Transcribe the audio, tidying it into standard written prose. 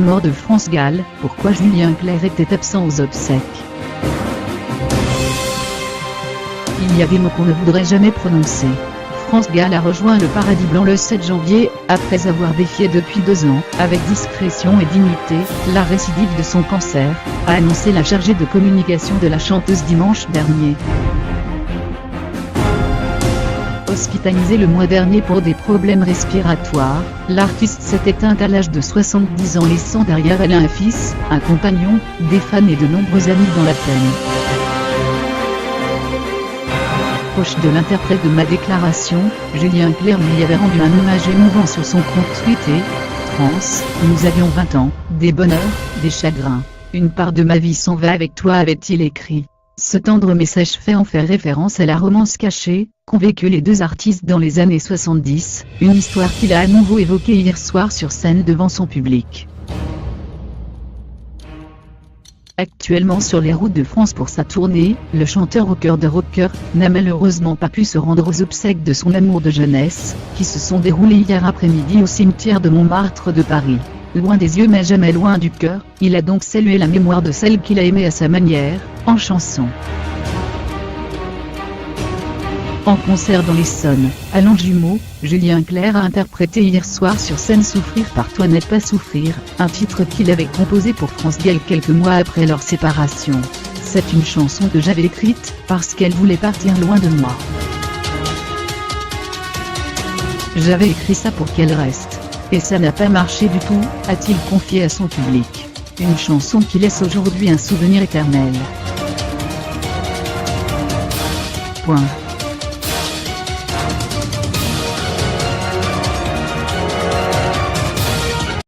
Mort de France Gall, pourquoi Julien Clerc était absent aux obsèques. Il y a des mots qu'on ne voudrait jamais prononcer. France Gall a rejoint le Paradis Blanc le 7 janvier, après avoir défié depuis 2 ans, avec discrétion et dignité, la récidive de son cancer, a annoncé la chargée de communication de la chanteuse dimanche dernier. Hospitalisée le mois dernier pour des problèmes respiratoires, l'artiste s'est éteinte à l'âge de 70 ans, laissant derrière elle un fils, un compagnon, des fans et de nombreux amis dans la peine. Proche de l'interprète de ma déclaration, Julien Clerc lui avait rendu un hommage émouvant sur son compte Twitter. Trans, nous avions 20 ans, des bonheurs, des chagrins. Une part de ma vie s'en va avec toi, avait-il écrit. Ce tendre message fait en faire référence à la romance cachée qu'ont vécu les deux artistes dans les années 70, une histoire qu'il a à nouveau évoquée hier soir sur scène devant son public. Actuellement sur les routes de France pour sa tournée, le chanteur au cœur de rocker n'a malheureusement pas pu se rendre aux obsèques de son amour de jeunesse, qui se sont déroulées hier après-midi au cimetière de Montmartre de Paris. Loin des yeux mais jamais loin du cœur, il a donc salué la mémoire de celle qu'il a aimée à sa manière, en chanson. En concert dans l'Essonne, à Longjumeau, Julien Clerc a interprété hier soir sur scène Souffrir par toi n'est pas souffrir, un titre qu'il avait composé pour France Gall quelques mois après leur séparation. C'est une chanson que j'avais écrite, parce qu'elle voulait partir loin de moi. J'avais écrit ça pour qu'elle reste. Et ça n'a pas marché du tout, a-t-il confié à son public. Une chanson qui laisse aujourd'hui un souvenir éternel. Point.